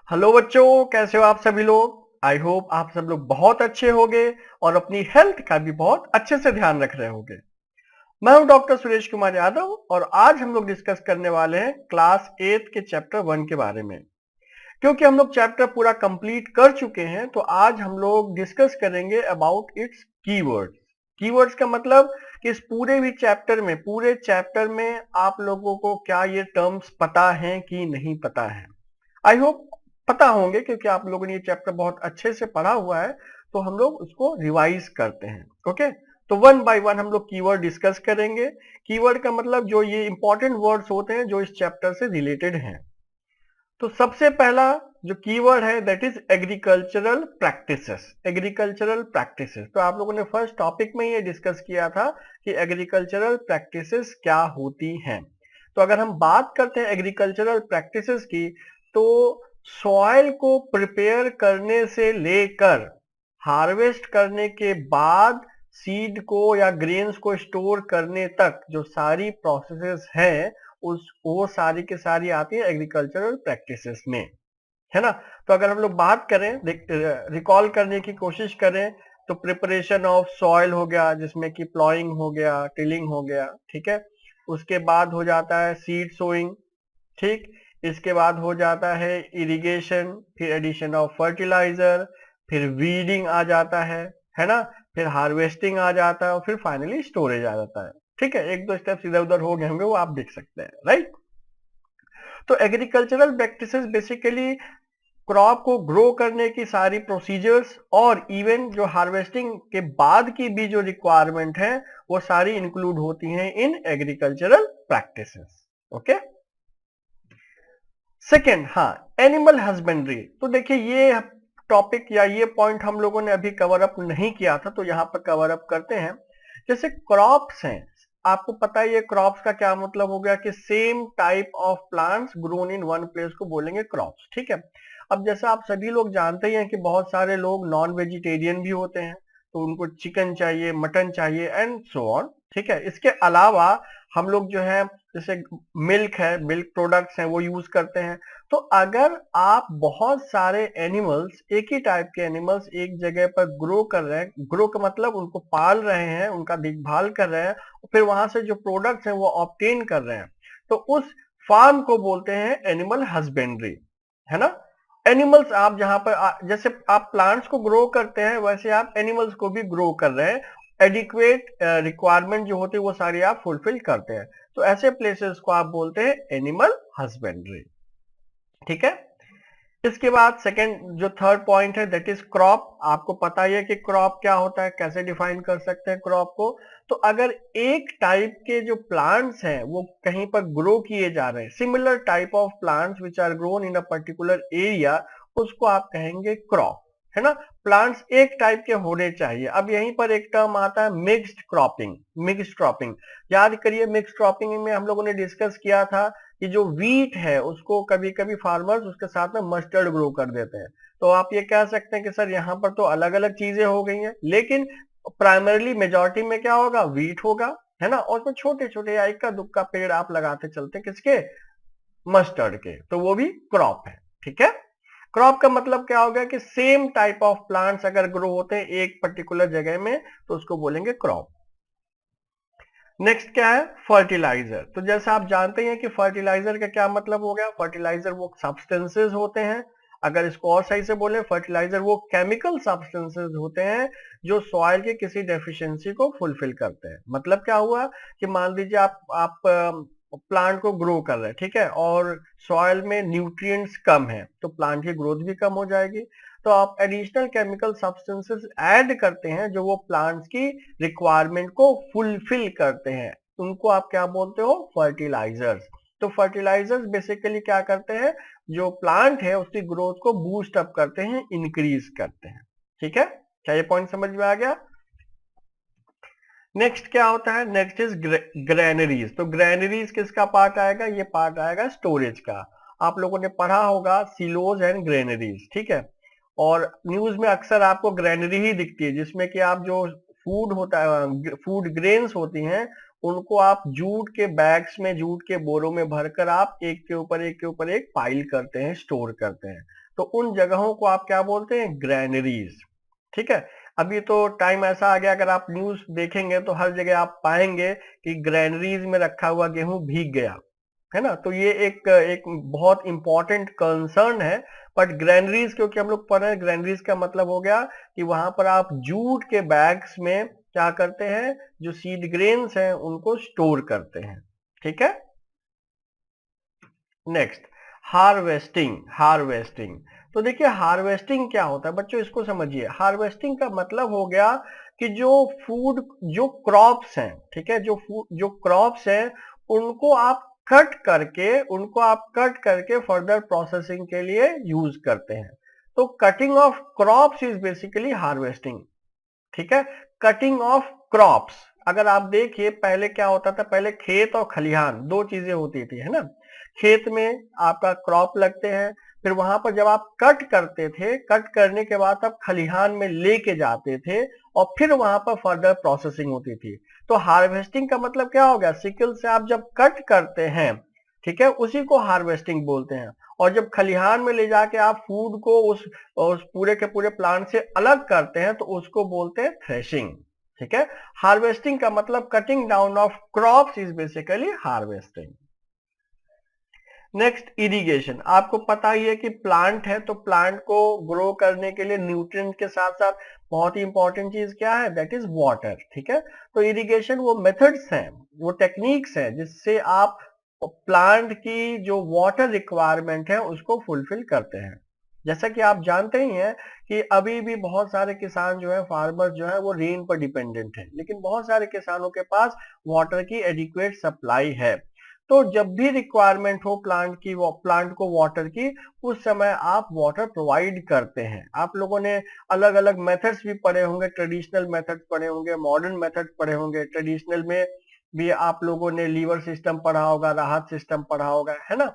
Hello बच्चों, कैसे हो आप सभी लोग। आई होप आप सब लोग बहुत अच्छे होंगे और अपनी हेल्थ का भी बहुत अच्छे से ध्यान रख रहे होंगे। मैं हूं डॉक्टर सुरेश कुमार यादव और आज हम लोग डिस्कस करने वाले हैं क्लास 8 के चैप्टर 1 के बारे में। क्योंकि हम लोग चैप्टर पूरा कंप्लीट कर चुके हैं तो आज हम लोग डिस्कस करेंगे अबाउट इट्स कीवर्ड्स। कीवर्ड्स का मतलब कि इस पूरे चैप्टर में आप लोगों को क्या ये टर्म्स पता हैं कि नहीं पता है। आई होप पता होंगे क्योंकि आप लोगों ने ये चैप्टर बहुत अच्छे से पढ़ा हुआ है। तो हम लोग उसको रिवाइज करते हैं। ओके, तो वन बाय वन हम लोग कीवर्ड डिस्कस करेंगे। कीवर्ड का मतलब जो ये इंपॉर्टेंट वर्ड्स होते हैं जो इस चैप्टर से रिलेटेड हैं। तो सबसे पहला जो कीवर्ड है that is agricultural practices. Agricultural practices, तो आप लोगों ने फर्स्ट टॉपिक में ये डिस्कस किया था कि एग्रीकल्चरल प्रैक्टिसेस क्या होती हैं। तो अगर हम बात करते हैं एग्रीकल्चरल प्रैक्टिसेस की, तो सॉइल को प्रिपेयर करने से लेकर हार्वेस्ट करने के बाद सीड को या ग्रेन्स को स्टोर करने तक जो सारी प्रोसेसेस हैं उस वो सारी की सारी आती है एग्रीकल्चरल प्रैक्टिसेस में, है ना। तो अगर हम लोग बात करें, रिकॉल करने की कोशिश करें, तो प्रिपरेशन ऑफ सॉइल हो गया जिसमें कि प्लॉइंग हो गया, टिलिंग हो गया, ठीक है। उसके बाद हो जाता है सीड सोइंग, ठीक। इसके बाद हो जाता है इरिगेशन, फिर एडिशन ऑफ फर्टिलाइजर, फिर वीडिंग आ जाता है ना। फिर हार्वेस्टिंग आ जाता है और फिर फाइनली स्टोरेज आ जाता है। ठीक है, एक दो स्टेप्स इधर उधर हो गए होंगे वो आप देख सकते हैं, राइट। तो एग्रीकल्चरल प्रैक्टिसेस बेसिकली क्रॉप को ग्रो करने की सारी प्रोसीजर्स और इवन जो हार्वेस्टिंग के बाद की भी जो रिक्वायरमेंट है वो सारी इंक्लूड होती हैं in agricultural practices. Okay. Second, हाँ, एनिमल हस्बेंड्री। तो देखिए ये टॉपिक या ये पॉइंट हम लोगों ने अभी कवर अप नहीं किया था तो यहाँ पर कवर अप करते हैं। जैसे क्रॉप्स हैं, आपको पता है ये क्रॉप्स का क्या मतलब हो गया कि same type of plants grown in one place को बोलेंगे क्रॉप्स, ठीक है। अब जैसा आप सभी लोग जानते ही हैं कि बहुत सारे लोग नॉन वेजिटेरियन भी होते हैं, तो उनको चिकन चाहिए, मटन चाहिए एंड सो ऑन, ठीक है। इसके अलावा हम लोग जो है जैसे मिल्क है, मिल्क प्रोडक्ट्स हैं वो यूज करते हैं। तो अगर आप बहुत सारे एनिमल्स, एक ही टाइप के एनिमल्स एक जगह पर ग्रो कर रहे हैं, ग्रो का मतलब उनको पाल रहे हैं, उनका देखभाल कर रहे हैं, फिर वहां से जो प्रोडक्ट्स हैं वो ऑब्टेन कर रहे हैं, तो उस फार्म को बोलते हैं एनिमल हस्बेंड्री, है ना। एनिमल्स आप जहां पर जैसे आप प्लांट्स को ग्रो करते हैं वैसे आप एनिमल्स को भी ग्रो कर रहे हैं। एडिक्वेट रिक्वायरमेंट जो होती है वो सारी आप फुलफिल करते हैं। तो ऐसे प्लेसेस को आप बोलते हैं एनिमल हस्बेंड्री, ठीक है। इसके बाद सेकंड जो थर्ड पॉइंट है दैट इज क्रॉप। आपको पता ही है कि क्रॉप क्या होता है, कैसे डिफाइन कर सकते हैं क्रॉप को। तो अगर एक टाइप के जो प्लांट्स हैं वो कहीं पर ग्रो किए जा रहे हैं, similar type of plants which are grown in a particular area, उसको आप कहेंगे क्रॉप, है ना। प्लांट्स एक टाइप के होने चाहिए। अब यहीं पर एक टर्म आता है मिक्स्ड क्रॉपिंग। मिक्स्ड क्रॉपिंग याद करिए, मिक्स्ड क्रॉपिंग में हम लोगों ने डिस्कस किया था कि जो वीट है उसको कभी कभी फार्मर्स उसके साथ में मस्टर्ड ग्रो कर देते हैं। तो आप ये कह सकते हैं कि सर यहाँ पर तो अलग अलग चीजें हो गई हैं, लेकिन प्राइमरली मेजॉरिटी में क्या होगा, वीट होगा, है ना। और उसमें छोटे छोटे या इक्का दुक्का पेड़ आप लगाते चलते हैं, किसके, मस्टर्ड के, तो वो भी क्रॉप है, ठीक है। क्रॉप का मतलब क्या हो गया कि सेम टाइप ऑफ प्लांट्स अगर ग्रो होते हैं एक पर्टिकुलर जगह में तो उसको बोलेंगे क्रॉप। नेक्स्ट क्या है, फर्टिलाइजर। तो जैसा आप जानते हैं कि फर्टिलाइजर का क्या मतलब हो गया, फर्टिलाइजर वो सब्सटेंसेस होते हैं, अगर इसको और सही से बोले फर्टिलाइजर वो केमिकल सब्सटेंसेस होते हैं जो सॉइल की किसी डेफिशिएंसी को फुलफिल करते हैं। मतलब क्या हुआ कि मान लीजिए आप प्लांट को ग्रो कर रहे हैं, ठीक है, और सॉइल में न्यूट्रिएंट्स कम है तो प्लांट की ग्रोथ भी कम हो जाएगी। तो आप एडिशनल केमिकल सब्सटेंसेस ऐड करते हैं जो वो प्लांट्स की रिक्वायरमेंट को फुलफिल करते हैं, उनको आप क्या बोलते हो, फर्टिलाइजर्स। तो फर्टिलाइजर्स बेसिकली क्या करते हैं, जो प्लांट है उसकी ग्रोथ को बूस्ट अप करते हैं, इंक्रीज करते हैं, ठीक है। क्या ये पॉइंट समझ में आ गया। नेक्स्ट क्या होता है, नेक्स्ट इज ग्रैनरीज। तो ग्रैनरीज किसका पार्ट आएगा, ये पार्ट आएगा स्टोरेज का। आप लोगों ने पढ़ा होगा सिलोज एंड ग्रैनरीज, ठीक है। और न्यूज में अक्सर आपको ग्रैनरी ही दिखती है जिसमें कि आप जो फूड होता है, फूड ग्रेन्स होती हैं, उनको आप जूट के बैग्स में, जूट के बोरों में भरकर आप एक के ऊपर एक के ऊपर एक पाइल करते हैं, स्टोर करते हैं। तो उन जगहों को आप क्या बोलते हैं? ग्रैनरीज। ठीक है, अभी तो टाइम ऐसा आ गया, अगर आप न्यूज देखेंगे तो हर जगह आप पाएंगे कि ग्रैनरीज में रखा हुआ गेहूं भीग गया, है ना। तो ये एक एक बहुत इंपॉर्टेंट कंसर्न है। बट ग्रैनरीज क्योंकि हम लोग पढ़ रहे हैं, ग्रैनरीज का मतलब हो गया कि वहां पर आप जूट के बैग्स में क्या करते हैं, जो सीड ग्रेन्स हैं उनको स्टोर करते हैं। ठीक है, नेक्स्ट हार्वेस्टिंग। हार्वेस्टिंग, तो देखिए हार्वेस्टिंग क्या होता है बच्चों, इसको समझिए। हार्वेस्टिंग का मतलब हो गया कि जो फूड, जो क्रॉप्स हैं, ठीक है, जो क्रॉप्स हैं उनको आप कट करके फर्दर प्रोसेसिंग के लिए यूज करते हैं। तो cutting of crops is basically harvesting. ठीक है, कटिंग ऑफ क्रॉप्स। अगर आप देखिए पहले क्या होता था, पहले खेत और खलिहान दो चीजें होती थी, है ना। खेत में आपका क्रॉप लगते हैं, फिर वहां पर जब आप कट करते थे, कट करने के बाद आप खलिहान में लेके जाते थे और फिर वहां पर फर्दर प्रोसेसिंग होती थी। तो हार्वेस्टिंग का मतलब क्या हो गया, सिकल से आप जब कट करते हैं, ठीक है, उसी को हार्वेस्टिंग बोलते हैं। और जब खलिहान में ले जाके आप फूड को उस पूरे के पूरे प्लांट से अलग करते हैं तो उसको बोलते हैं थ्रेशिंग। ठीक है, हार्वेस्टिंग का मतलब cutting down of crops is basically harvesting. Next irrigation. आपको पता ही है कि प्लांट है तो प्लांट को ग्रो करने के लिए न्यूट्रिएंट के साथ साथ बहुत ही इंपॉर्टेंट चीज क्या है, दैट इज वाटर। ठीक है, तो इरिगेशन वो मेथड्स हैं, वो टेक्निक्स हैं जिससे आप प्लांट की जो वाटर रिक्वायरमेंट है उसको फुलफिल करते हैं। जैसा कि आप जानते ही हैं कि अभी भी बहुत सारे किसान जो है, फार्मर्स जो है वो रेन पर डिपेंडेंट है, लेकिन बहुत सारे किसानों के पास वाटर की एडिक्वेट सप्लाई है। तो जब भी रिक्वायरमेंट हो प्लांट की, वो प्लांट को वाटर की, उस समय आप वाटर प्रोवाइड करते हैं। आप लोगों ने अलग अलग मेथड्स भी पढ़े होंगे, ट्रेडिशनल मेथड्स पढ़े होंगे, मॉडर्न मेथड्स पढ़े होंगे। ट्रेडिशनल में भी आप लोगों ने लीवर सिस्टम पढ़ा होगा, राहत सिस्टम पढ़ा होगा, है ना।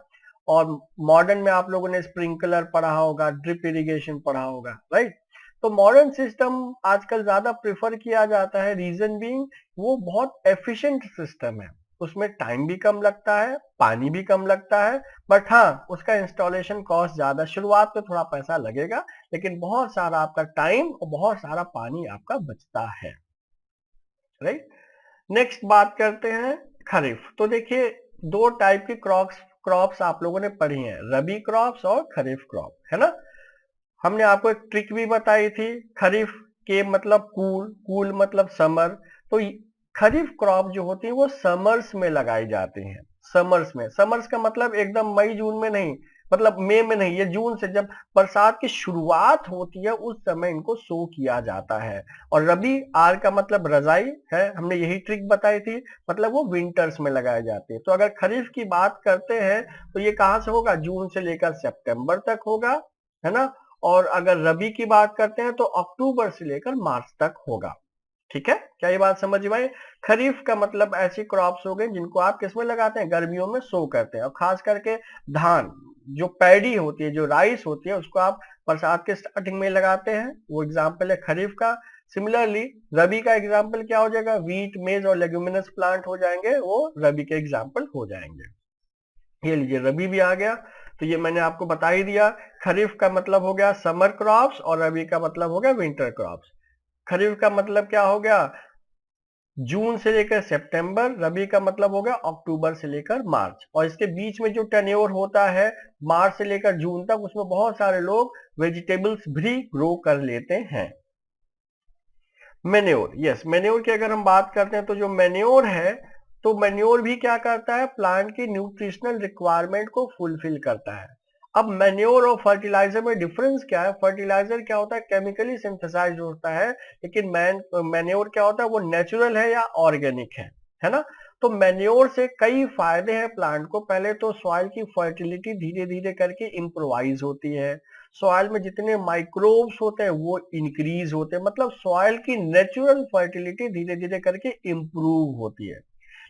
और मॉडर्न में आप लोगों ने स्प्रिंकलर पढ़ा होगा, ड्रिप इरिगेशन पढ़ा होगा, राइट। तो मॉडर्न सिस्टम आजकल ज्यादा प्रेफर किया जाता है, रीजन बीइंग वो बहुत एफिशिएंट सिस्टम है। उसमें टाइम भी कम लगता है, पानी भी कम लगता है, बट हाँ उसका इंस्टॉलेशन कॉस्ट ज्यादा, शुरुआत में थोड़ा पैसा लगेगा, लेकिन बहुत सारा आपका टाइम और बहुत सारा पानी आपका बचता है, राइट। नेक्स्ट बात करते हैं खरीफ। तो देखिए दो टाइप की क्रॉप्स आप लोगों ने पढ़ी हैं, रबी क्रॉप्स और खरीफ क्रॉप, है ना। हमने आपको एक ट्रिक भी बताई थी, खरीफ के मतलब कूल, कूल मतलब समर। तो खरीफ क्रॉप जो होती है वो समर्स में लगाई जाती हैं। समर्स में, समर्स का मतलब एकदम मई जून में नहीं, मतलब मई में नहीं, ये जून से जब बरसात की शुरुआत होती है उस समय इनको सो किया जाता है। और रबी, आर का मतलब रजाई है, हमने यही ट्रिक बताई थी, मतलब वो विंटर्स में लगाए जाते हैं। तो अगर खरीफ की बात करते हैं तो ये कहां से होगा, जून से लेकर सितंबर तक होगा, है ना। और अगर रबी की बात करते हैं तो अक्टूबर से लेकर मार्च तक होगा। ठीक है, क्या ये बात समझ में आई। खरीफ का मतलब ऐसी क्रॉप्स हो गई जिनको आप किसमें लगाते हैं, गर्मियों में सो करते हैं। और खास करके धान, जो पैडी होती है, जो राइस होती है, उसको आप बरसात के स्टार्टिंग में लगाते हैं, वो एग्जाम्पल है खरीफ का। सिमिलरली रबी का एग्जाम्पल क्या हो जाएगा, वीट, मेज और लेग्यूमिनस प्लांट हो जाएंगे, वो रबी के एग्जाम्पल हो जाएंगे। ये लीजिए रबी भी आ गया, तो ये मैंने आपको बता ही दिया। खरीफ का मतलब हो गया समर क्रॉप्स और रबी का मतलब हो गया विंटर क्रॉप्स। खरीफ का मतलब क्या हो गया, जून से लेकर सितंबर, रबी का मतलब हो गया अक्टूबर से लेकर मार्च। और इसके बीच में जो टेन्योर होता है मार्च से लेकर जून तक, उसमें बहुत सारे लोग वेजिटेबल्स भी ग्रो कर लेते हैं। मेन्योर, यस, मेन्योर की अगर हम बात करते हैं तो जो मेन्योर है, तो मेन्योर भी क्या करता है, प्लांट की न्यूट्रिशनल रिक्वायरमेंट को फुलफिल करता है। अब मेन्योर और फर्टिलाइजर में डिफरेंस क्या है, फर्टिलाइजर क्या होता है, केमिकली सिंथेसाइज होता है, लेकिन मेन्योर क्या होता है, वो नेचुरल है या ऑर्गेनिक है ना। तो मेन्योर से कई फायदे हैं प्लांट को। पहले तो सॉइल की फर्टिलिटी धीरे धीरे करके इम्प्रोवाइज होती है, सॉइल में जितने माइक्रोब्स होते हैं वो इंक्रीज होते हैं, मतलब सॉइल की नेचुरल फर्टिलिटी धीरे धीरे करके इंप्रूव होती है।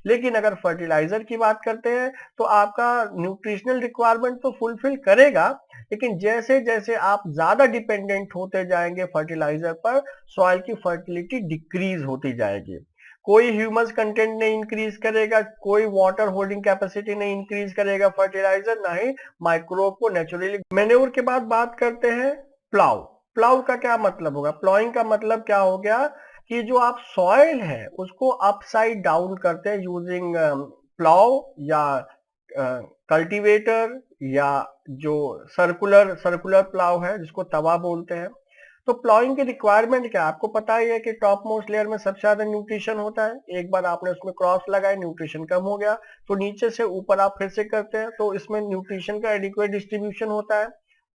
लेकिन अगर फर्टिलाइजर की बात करते हैं तो आपका न्यूट्रिशनल रिक्वायरमेंट तो फुलफिल करेगा, लेकिन जैसे जैसे आप ज्यादा डिपेंडेंट होते जाएंगे फर्टिलाइजर पर, सॉइल की फर्टिलिटी डिक्रीज होती जाएगी। कोई ह्यूमस कंटेंट नहीं इंक्रीज करेगा, कोई वाटर होल्डिंग कैपेसिटी नहीं इंक्रीज करेगा फर्टिलाइजर, ना ही माइक्रोब को नेचुरली। मैन्योर के बाद बात करते हैं प्लाउ। प्लाउ का क्या मतलब होगा? प्लाउइंग का मतलब क्या हो गया कि जो आप सॉइल है उसको अपसाइड डाउन करते हैं यूजिंग प्लाउ या कल्टीवेटर या जो सर्कुलर सर्कुलर प्लाव है जिसको तवा बोलते हैं। तो प्लाइंग की रिक्वायरमेंट क्या है? आपको पता ही है कि टॉप मोस्ट लेयर में सबसे ज्यादा न्यूट्रिशन होता है। एक बार आपने उसमें क्रॉस लगाए, न्यूट्रिशन कम हो गया तो नीचे से ऊपर आप फिर से करते हैं तो इसमें न्यूट्रिशन का एडिक्वेट डिस्ट्रीब्यूशन होता है।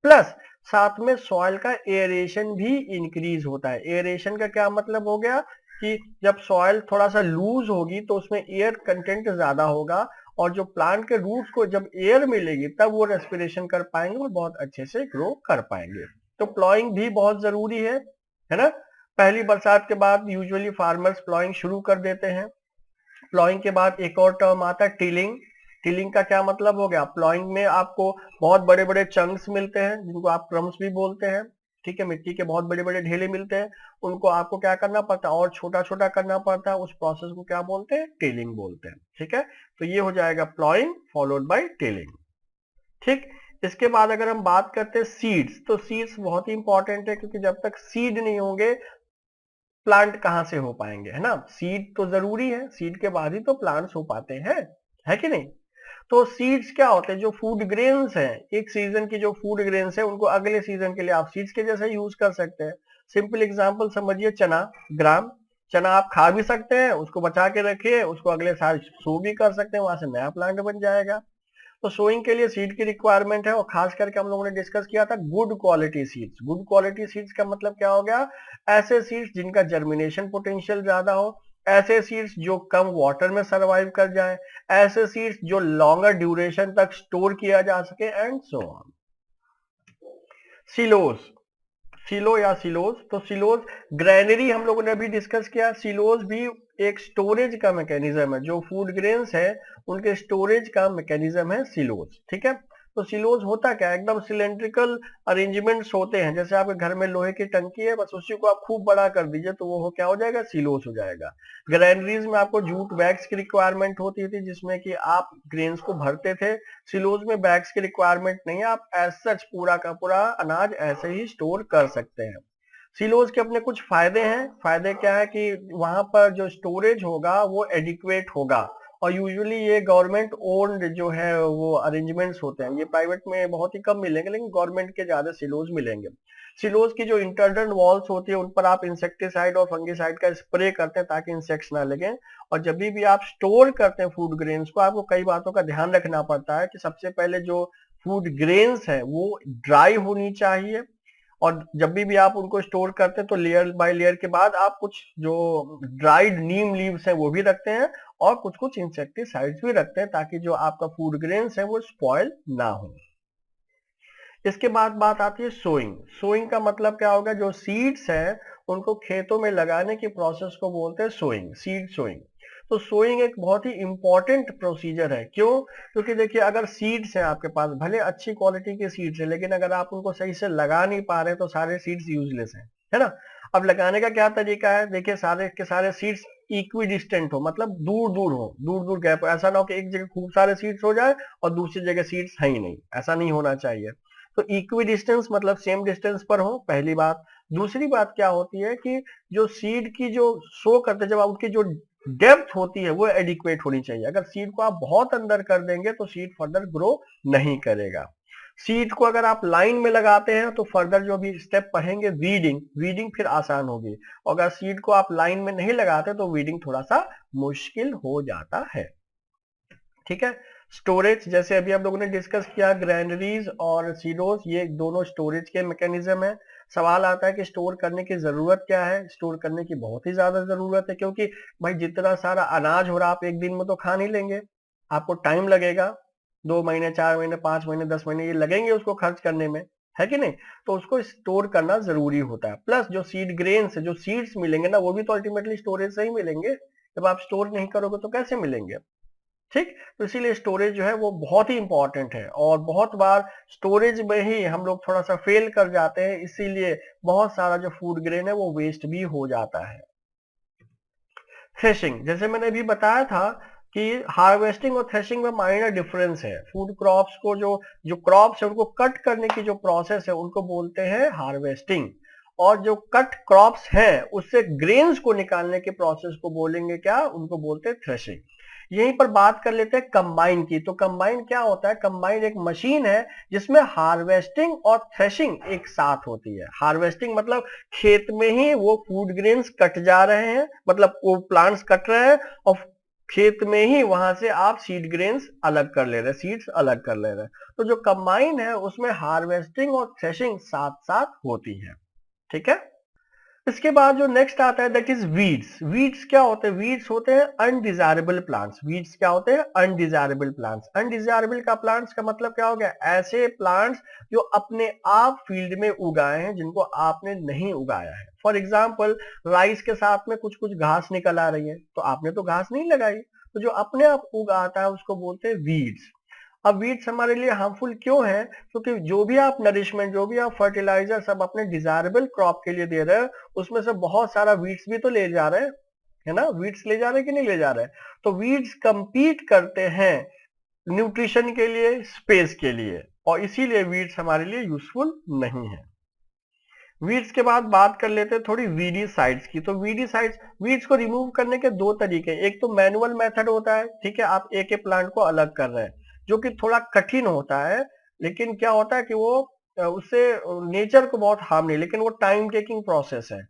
प्लस साथ में सॉइल का एयरेशन भी इंक्रीज होता है। एयरेशन का क्या मतलब हो गया कि जब सॉइल थोड़ा सा लूज होगी तो उसमें एयर कंटेंट ज्यादा होगा और जो प्लांट के रूट्स को जब एयर मिलेगी तब वो रेस्पिरेशन कर पाएंगे और बहुत अच्छे से ग्रो कर पाएंगे। तो प्लॉइंग भी बहुत जरूरी है ना। पहली बरसात के बाद यूजुअली फार्मर्स प्लॉइंग शुरू कर देते हैं। प्लॉइंग के बाद एक और टर्म आता है टिलिंग। टिलिंग का क्या मतलब हो गया? प्लॉइंग में आपको बहुत बड़े बड़े चंक्स मिलते हैं जिनको आप क्रम्स भी बोलते हैं, ठीक है, मिट्टी के बहुत बड़े बड़े ढेले मिलते हैं, उनको आपको क्या करना पड़ता है और छोटा छोटा करना पड़ता है। उस प्रोसेस को क्या बोलते हैं? टिलिंग बोलते हैं, ठीक है। तो ये हो जाएगा प्लॉइंग फॉलोड बाय टिलिंग, ठीक। इसके बाद अगर हम बात करते हैं सीड्स, तो सीड्स बहुत ही इंपॉर्टेंट है क्योंकि जब तक सीड नहीं होंगे प्लांट कहां से हो पाएंगे, है ना। सीड तो जरूरी है, सीड के बाद ही तो प्लांट्स हो पाते हैं, है कि नहीं। तो सीड्स क्या होते हैं? जो फूड ग्रेन्स हैं, एक सीजन की जो फूड ग्रेन्स है उनको अगले सीजन के लिए आप सीड्स के जैसे यूज कर सकते हैं। सिंपल एग्जांपल समझिए, चना, ग्राम चना आप खा भी सकते हैं, उसको बचा के रखिए, उसको अगले साल सो भी कर सकते हैं, वहां से नया प्लांट बन जाएगा। तो सोइंग के लिए सीड की रिक्वायरमेंट है और खास करके हम लोगों ने डिस्कस किया था good quality seeds. Good quality seeds का मतलब क्या हो गया? ऐसे सीड्स जिनका जर्मिनेशन पोटेंशियल ज्यादा हो, ऐसे सीड्स जो कम वाटर में सरवाइव कर जाए, ऐसे सीड्स जो लॉन्गर ड्यूरेशन तक स्टोर किया जा सके एंड सो ऑन। सिलोज, सिलो या सिलोज, तो सिलोज ग्रैनरी हम लोगों ने अभी डिस्कस किया। सिलोज भी एक स्टोरेज का मैकेनिज्म है, जो फूड ग्रेन्स है उनके स्टोरेज का मैकेनिज्म है सिलोज, ठीक है। तो सिलोज होता क्या है? एकदम सिलेंड्रिकल अरेंजमेंट्स होते हैं, जैसे आपके घर में लोहे की टंकी है, बस उसी को आप खूब बड़ा कर दीजिए तो वो क्या हो जाएगा? सिलोज हो जाएगा। ग्रैनरीज में आपको जूट बैग्स की रिक्वायरमेंट होती थी जिसमें कि आप ग्रेन्स को भरते थे। सिलोज में बैग्स की रिक्वायरमेंट नहीं है, आप एज सच पूरा का पूरा अनाज ऐसे ही स्टोर कर सकते हैं। सिलोज के अपने कुछ फायदे हैं। फायदे क्या है कि वहां पर जो स्टोरेज होगा वो एडिक्वेट होगा और यूजुअली ये गवर्नमेंट ओन्ड जो है वो अरेंजमेंट्स होते हैं, ये प्राइवेट में बहुत ही कम मिलेंगे लेकिन गवर्नमेंट के ज्यादा सिलोज मिलेंगे। सिलोज की जो इंटरनल वॉल्स होती है उन पर आप इंसेक्टिसाइड और फंगिसाइड का स्प्रे करते हैं ताकि इंसेक्ट्स ना लगे। और जब भी आप स्टोर करते हैं फूड ग्रेन्स को, आपको कई बातों का ध्यान रखना पड़ता है कि सबसे पहले जो फूड ग्रेन्स है वो ड्राई होनी चाहिए और जब भी आप उनको स्टोर करते हैं तो लेयर बाय लेयर के बाद आप कुछ जो ड्राइड नीम लीव्स हैं वो भी रखते हैं और कुछ कुछ इंसेक्टिसाइड्स भी रखते हैं ताकि जो आपका फूड ग्रेन्स है वो स्पॉइल ना हो। इसके बाद बात आती है सोइंग। सोइंग का मतलब क्या होगा? जो सीड्स है उनको खेतों में लगाने की प्रोसेस को बोलते हैं सोइंग, सीड सोइंग। तो सोइंग एक बहुत ही इंपॉर्टेंट प्रोसीजर है। क्यों? क्योंकि देखिए अगर सीड्स हैं आपके पास, भले अच्छी क्वालिटी के सीड्स है लेकिन अगर आप उनको सही से लगा नहीं पा रहे तो सारे सीड्स यूजलेस हैं, है ना। अब लगाने का क्या तरीका है? देखिए सारे के सारे सीड्स इक्वी डिस्टेंट हो, मतलब दूर दूर हो, दूर दूर गैप, ऐसा ना हो कि एक जगह खूब सारे सीड्स हो जाए और दूसरी जगह सीड्स है ही नहीं, ऐसा नहीं होना चाहिए। तो इक्वी डिस्टेंस मतलब सेम डिस्टेंस पर हो, पहली बात। दूसरी बात क्या होती है कि जो सीड की जो शो करते जब उनकी जो डेप्थ होती है वो एडिक्वेट होनी चाहिए। अगर सीड को आप बहुत अंदर कर देंगे तो सीड फर्दर ग्रो नहीं करेगा। सीड को अगर आप लाइन में लगाते हैं तो फर्दर जो भी स्टेप पढ़ेंगे वीडिंग, वीडिंग फिर आसान होगी। और अगर सीड को आप लाइन में नहीं लगाते तो वीडिंग थोड़ा सा मुश्किल हो जाता है, ठीक है। स्टोरेज, जैसे अभी आप लोगों ने डिस्कस किया, ग्रैनरीज और सिलोज ये दोनों स्टोरेज के मैकेनिज्म है। सवाल आता है कि स्टोर करने की जरूरत क्या है? स्टोर करने की बहुत ही ज्यादा जरूरत है क्योंकि भाई जितना सारा अनाज हो रहा आप एक दिन में तो खा नहीं लेंगे, आपको टाइम लगेगा, 2 महीने, 4 महीने, 5 महीने, 10 महीने ये लगेंगे उसको खर्च करने में, है कि नहीं। तो उसको स्टोर करना जरूरी होता है। प्लस जो सीड ग्रेन्स है, जो सीड्स मिलेंगे ना वो भी तो अल्टीमेटली स्टोरेज से ही मिलेंगे। जब आप स्टोर नहीं करोगे तो कैसे मिलेंगे, ठीक। तो इसीलिए स्टोरेज जो है वो बहुत ही इंपॉर्टेंट है और बहुत बार स्टोरेज में ही हम लोग थोड़ा सा फेल कर जाते हैं, इसीलिए बहुत सारा जो फूड ग्रेन है वो वेस्ट भी हो जाता है। थ्रेशिंग, जैसे मैंने अभी बताया था कि हार्वेस्टिंग और थ्रेशिंग में माइनर डिफरेंस है। फूड क्रॉप्स को जो जो क्रॉप्स है उनको कट करने की जो प्रोसेस है उनको बोलते हैं हार्वेस्टिंग, और जो कट क्रॉप्स हैं उससे ग्रेन्स को निकालने के प्रोसेस को बोलेंगे क्या, उनको बोलते हैं थ्रेशिंग। यहीं पर बात कर लेते हैं कंबाइन की। तो कंबाइन क्या होता है, कंबाइन एक मशीन है जिसमें हार्वेस्टिंग और थ्रेशिंग एक साथ होती है। हार्वेस्टिंग मतलब खेत में ही वो फूड ग्रेन्स कट जा रहे हैं, मतलब वो प्लांट्स कट रहे हैं और खेत में ही वहां से आप सीड ग्रेन्स अलग कर ले रहे हैं, सीड्स अलग कर ले रहे हैं। तो जो कंबाइन है उसमें हार्वेस्टिंग और थ्रेशिंग साथ साथ होती है, ठीक है। इसके बाद जो नेक्स्ट आता है दैट इज वीड्स। वीड्स क्या होते हैं, वीड्स होते हैं अनडिजायरेबल प्लांट्स। वीड्स क्या होते हैं, अनडिजायरेबल प्लांट्स। अनडिजायरेबल का प्लांट्स का मतलब क्या हो गया, ऐसे प्लांट्स जो अपने आप फील्ड में उगाए हैं, जिनको आपने नहीं उगाया है। फॉर एग्जाम्पल राइस के साथ में कुछ कुछ घास निकल आ रही है, तो आपने तो घास नहीं लगाई, तो जो अपने आप उगाता है उसको बोलते हैं वीड्स। अब वीड्स हमारे लिए हार्मफुल क्यों है, क्योंकि जो भी आप नरिशमेंट, जो भी आप फर्टिलाइजर सब अपने डिजायरेबल क्रॉप के लिए दे रहे हैं, उसमें से बहुत सारा वीड्स भी तो ले जा रहे हैं, है ना। वीड्स ले जा रहे हैं कि नहीं ले जा रहे हैं। तो वीड्स compete करते हैं न्यूट्रिशन के लिए, स्पेस के लिए, और इसीलिए वीड्स हमारे लिए यूजफुल नहीं है। वीड्स के बाद बात कर लेते हैं थोड़ी वीडीसाइड्स की। तो वीडीसाइड्स, वीड्स को रिमूव करने के दो तरीके, एक तो मैनुअल मेथड होता है, ठीक है, आप एक एक प्लांट को अलग कर रहे हैं, जो कि थोड़ा कठिन होता है, लेकिन क्या होता है कि वो उससे नेचर को बहुत हार्म नहीं, लेकिन वो टाइम टेकिंग प्रोसेस है।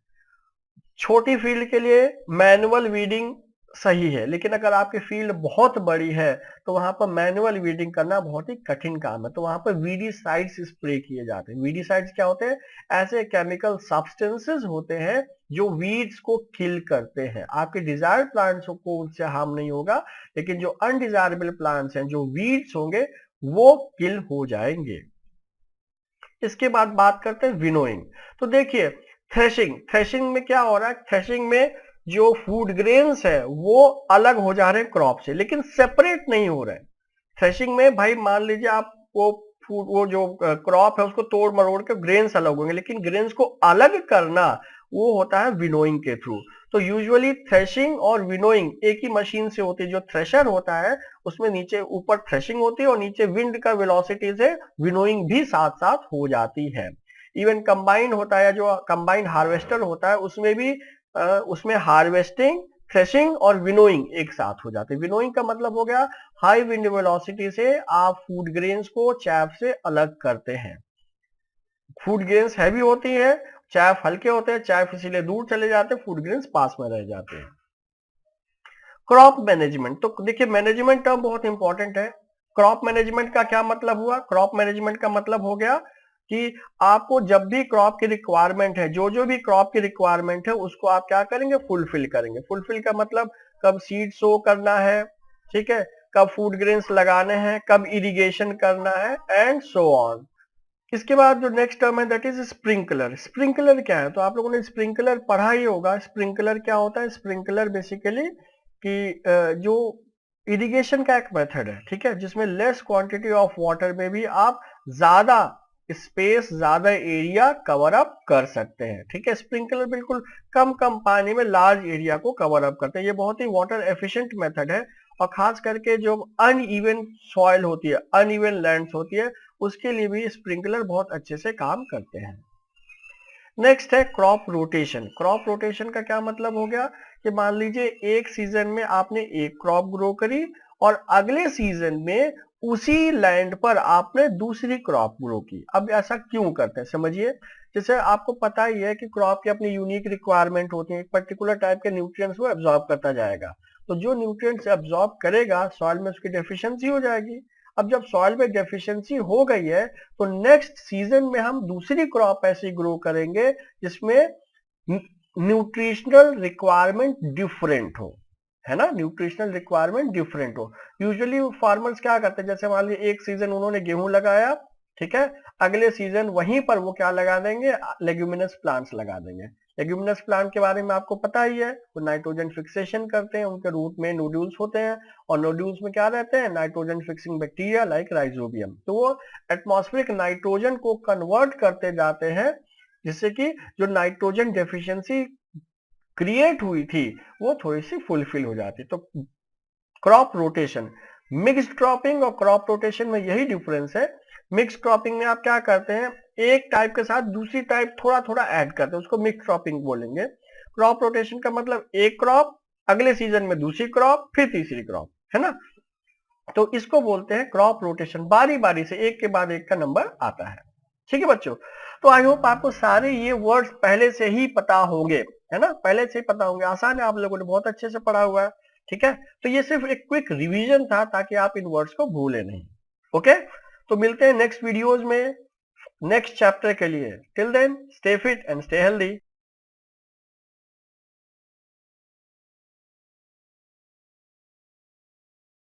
छोटी फील्ड के लिए मैनुअल वीडिंग सही है, लेकिन अगर आपकी फील्ड बहुत बड़ी है तो वहां पर मैनुअल वीडिंग करना बहुत ही कठिन काम है, तो वहां पर वीडीसाइड्स स्प्रे किए जाते हैं। वीडीसाइड्स क्या होते हैं, ऐसे केमिकल सब्सटेंसेस होते हैं जो वीड्स को किल करते हैं। आपके डिजायर्ड प्लांट्स को उनसे हार्म नहीं होगा, लेकिन जो अनडिजायरेबल प्लांट्स हैं, जो वीड्स होंगे, वो किल हो जाएंगे। इसके बाद बात करते हैं विनोइंग। तो देखिए थ्रेशिंग, थ्रेशिंग में क्या हो रहा है, थ्रेशिंग में जो फूड ग्रेन्स है वो अलग हो जा रहे हैं क्रॉप से, लेकिन सेपरेट नहीं हो रहे हैं। थ्रेशिंग में भाई मान लीजिए आप वो फूड, वो जो क्रॉप है उसको तोड़ मरोड़ के ग्रेन्स अलग होंगे, लेकिन ग्रेन्स को अलग करना वो होता है विनोइंग के थ्रू। तो यूजुअली थ्रेशिंग और विनोइंग एक ही मशीन से होती है। जो थ्रेशर होता है उसमें नीचे ऊपर थ्रेशिंग होती है और नीचे विंड का वेलोसिटी से विनोइंग भी साथ साथ हो जाती है। इवन कंबाइन होता है, जो कंबाइंड हार्वेस्टर होता है उसमें भी उसमें हार्वेस्टिंग, थ्रेशिंग और विनोइंग एक साथ हो जाते हैं। विनोइंग का मतलब हो गया हाई विंड वेलोसिटी से आप फूड ग्रेन्स को चैफ से अलग करते हैं। फूड ग्रेन्स हैवी होती है, चैफ हल्के होते हैं, चैफ इसीलिए दूर चले जाते हैं, फूड ग्रेन्स पास में रह जाते हैं। क्रॉप मैनेजमेंट, तो देखिए मैनेजमेंट टर्म बहुत इंपॉर्टेंट है। क्रॉप मैनेजमेंट का क्या मतलब हुआ, क्रॉप मैनेजमेंट का मतलब हो गया कि आपको जब भी क्रॉप की रिक्वायरमेंट है, जो जो भी क्रॉप की रिक्वायरमेंट है उसको आप क्या करेंगे, फुलफिल करेंगे। फुलफिल का मतलब कब सीड सो करना है, ठीक है, कब फूड ग्रेन्स लगाने हैं, कब इरिगेशन करना है, एंड सो ऑन। इसके बाद जो नेक्स्ट टर्म है दैट इज स्प्रिंकलर। स्प्रिंकलर क्या है, तो आप लोगों ने स्प्रिंकलर पढ़ा ही होगा। स्प्रिंकलर क्या होता है, स्प्रिंकलर बेसिकली कि जो इरिगेशन का एक मेथड है, ठीक है, जिसमें लेस क्वांटिटी ऑफ वाटर में भी आप ज्यादा स्पेस, ज्यादा एरिया कवर अप कर सकते हैं, ठीक है। स्प्रिंकलर बिल्कुल कम कम पानी में लार्ज एरिया को कवर अप करते हैं। ये बहुत ही वाटर एफिशिएंट मेथड है, और खास करके जो अनइवन सॉइल होती है, अनइवन लैंड्स होती है, उसके लिए भी स्प्रिंकलर बहुत अच्छे से काम करते हैं। नेक्स्ट है क्रॉप रोटेशन। क्रॉप रोटेशन का क्या मतलब हो गया कि मान लीजिए एक सीजन में आपने एक क्रॉप ग्रो करी और अगले सीजन में उसी लैंड पर आपने दूसरी क्रॉप ग्रो की। अब ऐसा क्यों करते हैं समझिए। जैसे आपको पता ही है कि क्रॉप की अपनी यूनिक रिक्वायरमेंट होती है, एक पर्टिकुलर टाइप के न्यूट्रिएंट्स वो एब्जॉर्ब करता जाएगा, तो जो न्यूट्रिएंट्स एब्जॉर्ब करेगा सॉइल में उसकी डेफिशिएंसी हो जाएगी। अब जब सॉइल में डेफिशिएंसी हो गई है तो नेक्स्ट सीजन में हम दूसरी क्रॉप ऐसी ग्रो करेंगे जिसमें न्यूट्रिशनल रिक्वायरमेंट डिफरेंट हो, है ना, न्यूट्रिशनल रिक्वायरमेंट डिफरेंट हो। यूजुअली फार्मर्स क्या करते हैं, जैसे मान लीजिए एक सीजन उन्होंने गेहूं लगाया, ठीक है, अगले सीजन वहीं पर वो क्या लगा देंगे, लेग्यूमिनस प्लांट्स लगा देंगे। लेग्यूमिनस प्लांट के बारे में आपको पता ही है, वो नाइट्रोजन फिक्सेशन करते हैं, उनके रूट में नोड्यूल्स होते हैं, और नोड्यूल्स में क्या रहते हैं, nitrogen fixing bacteria like rhizobium. तो वो एटमॉस्फेरिक नाइट्रोजन को कन्वर्ट करते जाते हैं, जिससे कि जो नाइट्रोजन डेफिशिएंसी क्रिएट हुई थी वो थोड़ी सी फुलफिल हो जाती। तो क्रॉप रोटेशन, मिक्स्ड क्रॉपिंग और क्रॉप रोटेशन में यही डिफरेंस है। मिक्स क्रॉपिंग में आप क्या करते हैं, एक टाइप के साथ दूसरी टाइप थोड़ा थोड़ा ऐड करते हैं, उसको मिक्स क्रॉपिंग बोलेंगे। क्रॉप रोटेशन का मतलब एक क्रॉप, अगले सीजन में दूसरी क्रॉप, फिर तीसरी क्रॉप, है ना। तो इसको बोलते हैं क्रॉप रोटेशन, बारी बारी से एक के बाद एक का नंबर आता है। ठीक है बच्चों, तो आई होप आपको सारे ये वर्ड्स पहले से ही पता होंगे, है ना, पहले से ही पता होंगे, आसान है, आप लोगों ने बहुत अच्छे से पढ़ा हुआ है। ठीक है, तो ये सिर्फ एक क्विक रिवीजन था ताकि आप इन वर्ड्स को भूले नहीं। ओके, तो मिलते हैं नेक्स्ट वीडियोज में नेक्स्ट चैप्टर के लिए। Till then stay fit and stay healthy.